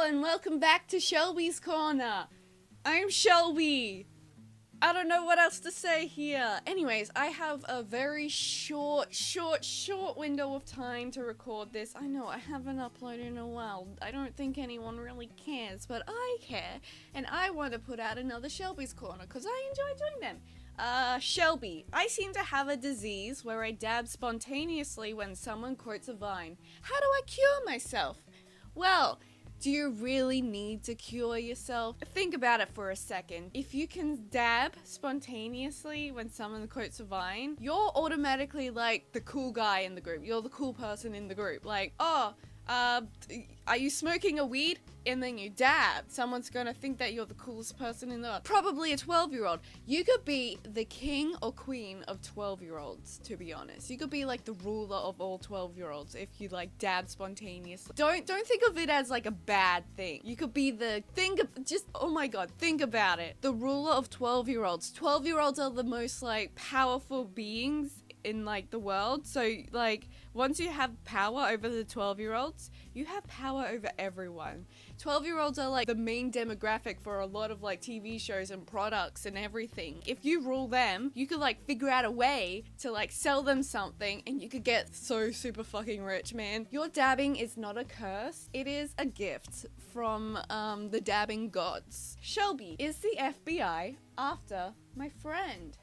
Hello and welcome back to Shellbys Corner. I'm Shellby. I don't know what else to say here. Anyways, I have a very short window of time to record this. I know I haven't uploaded in a while. I don't think anyone really cares, but I care. And I want to put out another Shellbys Corner because I enjoy doing them. Shellby, I seem to have a disease where I dab spontaneously when someone quotes a vine. How do I cure myself? Well, do you really need to cure yourself? Think about it for a second. If you can dab spontaneously when someone quotes a vine, you're automatically like the cool guy in the group. You're the cool person in the group. Like, oh, are you smoking a weed? And then you dab. Someone's gonna think that you're the coolest person in the world. Probably a 12-year-old. You could be the king or queen of 12-year-olds, to be honest. You could be like the ruler of all 12-year-olds if you like dab spontaneously. Don't think of it as like a bad thing. You could be the oh my god, think about it. The ruler of 12-year-olds. 12-year-olds are the most like powerful beings in like the world. So like once you have power over the 12-year-olds, you have power over everyone. 12-year-olds are like the main demographic for a lot of like TV shows and products and everything. If you rule them, you could like figure out a way to like sell them something and you could get so super fucking rich, man. Your dabbing is not a curse. It is a gift from the dabbing gods. Shellby, is the FBI after my friend?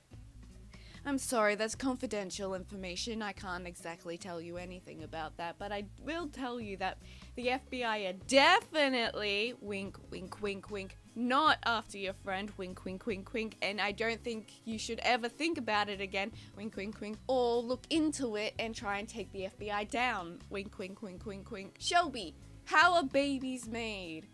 I'm sorry, that's confidential information. I can't exactly tell you anything about that, but I will tell you that the FBI are definitely, wink, wink, wink, wink, not after your friend, wink, wink, wink, wink, and I don't think you should ever think about it again, wink, wink, wink, or look into it and try and take the FBI down, wink, wink, wink, wink, wink. Shellby, how are babies made?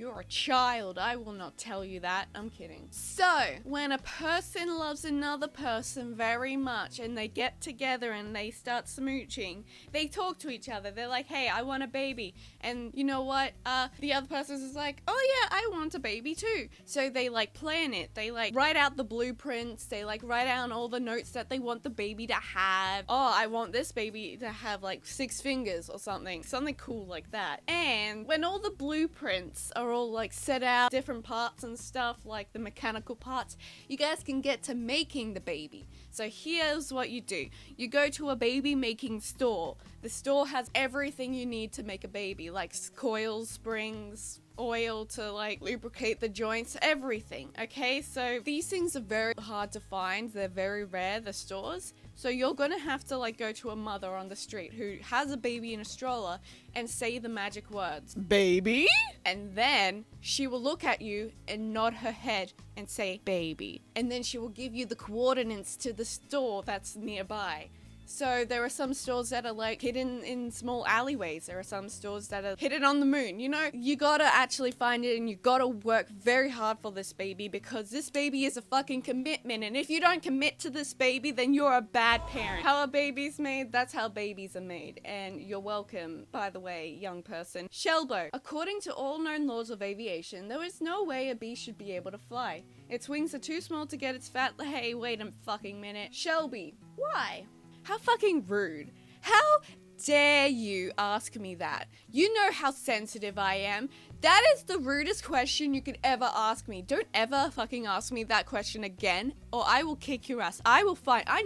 You're a child. I will not tell you that. I'm kidding. So, when a person loves another person very much and they get together and they start smooching, they talk to each other. They're like, hey, I want a baby. And you know what? The other person is like, oh yeah, I want a baby too. So they like plan it. They like write out the blueprints. They like write down all the notes that they want the baby to have. Oh, I want this baby to have like 6 fingers or something. Something cool like that. And when all the blueprints are all like set out, different parts and stuff, like the mechanical parts, you guys can get to making the baby. So here's what you do. You go to a baby making store. The store has everything you need to make a baby, like coils, springs, oil to like lubricate the joints, everything. Okay, so these things are very hard to find. They're very rare, the stores. So you're gonna have to like go to a mother on the street who has a baby in a stroller and say the magic words, baby, and then she will look at you and nod her head and say baby, and then she will give you the coordinates to the store that's nearby. So there are some stores that are like hidden in small alleyways. There are some stores that are hidden on the moon. You know, you gotta actually find it and you gotta work very hard for this baby because this baby is a fucking commitment. And if you don't commit to this baby, then you're a bad parent. How are babies made? That's how babies are made. And you're welcome, by the way, young person. Shellbo, according to all known laws of aviation, there is no way a bee should be able to fly. Its wings are too small to get its fat. Hey, wait a fucking minute. Shellby, why? How fucking rude. How dare you ask me that? You know how sensitive I am. That is the rudest question you could ever ask me. Don't ever fucking ask me that question again, or I will kick your ass. I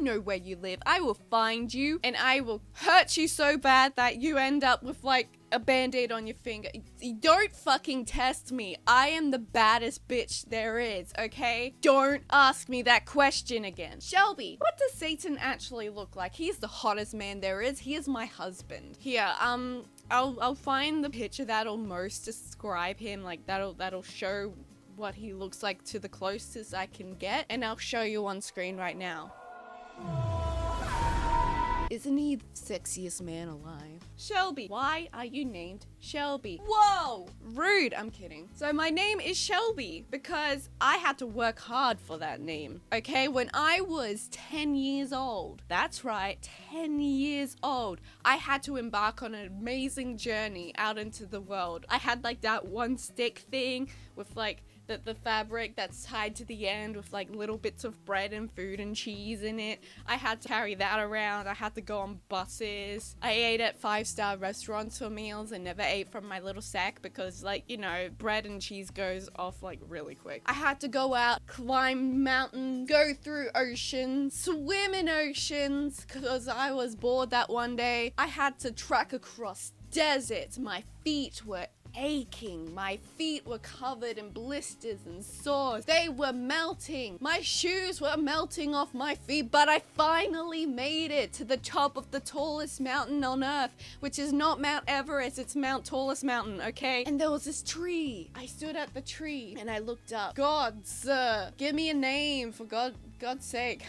know where you live. I will find you, and I will hurt you so bad that you end up with like a band-aid on your finger. Don't fucking test me. I am the baddest bitch there is, okay? Don't ask me that question again. Shellby, what does Satan actually look like? He's the hottest man there is. He is my husband. Here, I'll find the picture that'll most describe him, like that'll show what he looks like to the closest I can get, and I'll show you on screen right now. Isn't he the sexiest man alive? Shellby, why are you named Shellby? Whoa! Rude, I'm kidding. So my name is Shellby because I had to work hard for that name. Okay, when I was 10 years old, that's right, 10 years old, I had to embark on an amazing journey out into the world. I had like that one stick thing with like the fabric that's tied to the end with like little bits of bread and food and cheese in it. I had to carry that around. I had to go on buses. I ate at 5-star restaurants for meals and never ate from my little sack because, like, you know, bread and cheese goes off like really quick. I had to go out, climb mountains, go through oceans, swim in oceans because I was bored that one day. I had to trek across deserts. My feet were aching. My feet were covered in blisters and sores. They were melting. My shoes were melting off my feet, but I finally made it to the top of the tallest mountain on earth, which is not Mount Everest, it's Mount Tallest Mountain, okay? And there was this tree. I stood at the tree and I looked up. God, sir, give me a name for God's sake.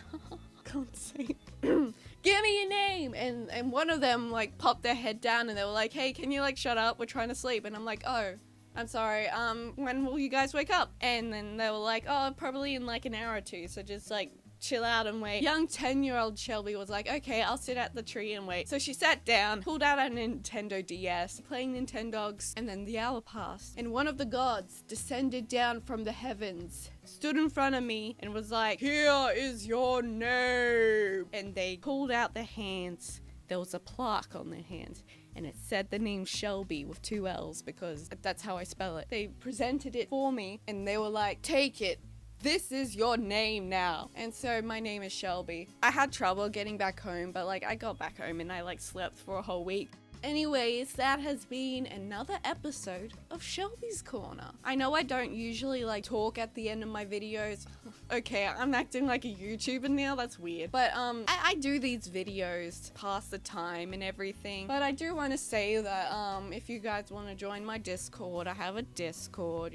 God's sake. Give me a name. And one of them like popped their head down and they were like, hey, can you like shut up? We're trying to sleep. And I'm like, oh, I'm sorry. When will you guys wake up? And then they were like, oh, probably in like an hour or two. So just like chill out and wait. Young 10-year-old Shellby was like, okay, I'll sit at the tree and wait. So she sat down, pulled out a Nintendo DS, playing Nintendogs, and then the hour passed. And one of the gods descended down from the heavens, stood in front of me, and was like, here is your name. And they pulled out their hands. There was a plaque on their hands, and it said the name Shellby with 2 L's because that's how I spell it. They presented it for me, and they were like, take it. This is your name now. And so my name is Shellby. I had trouble getting back home, but like I got back home and I like slept for a whole week. Anyways, that has been another episode of Shellbys Corner. I know I don't usually like talk at the end of my videos. Okay, I'm acting like a YouTuber now, that's weird. But I do these videos to pass the time and everything. But I do want to say that if you guys want to join my Discord, I have a Discord.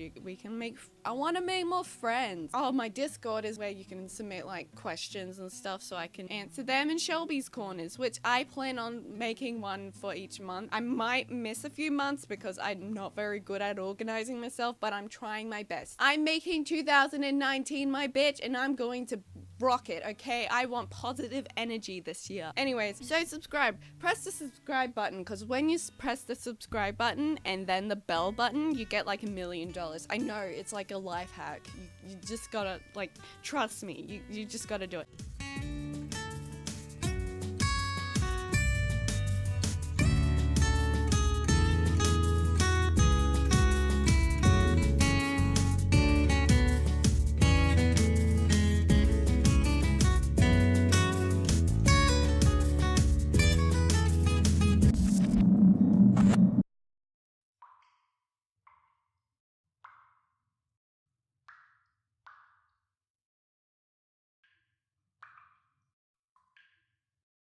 I want to make more friends. Oh, my Discord is where you can submit like questions and stuff so I can answer them in Shellbys Corners, which I plan on making one for each month. I might miss a few months because I'm not very good at organizing myself, but I'm trying my best. I'm making 2019 my bitch and I'm going to rock it, okay? I want positive energy this year. Anyways, so subscribe. Press the subscribe button because when you press the subscribe button and then the bell button, you get like $1 million. I know, it's like a life hack. You just gotta, like, trust me. You just gotta do it.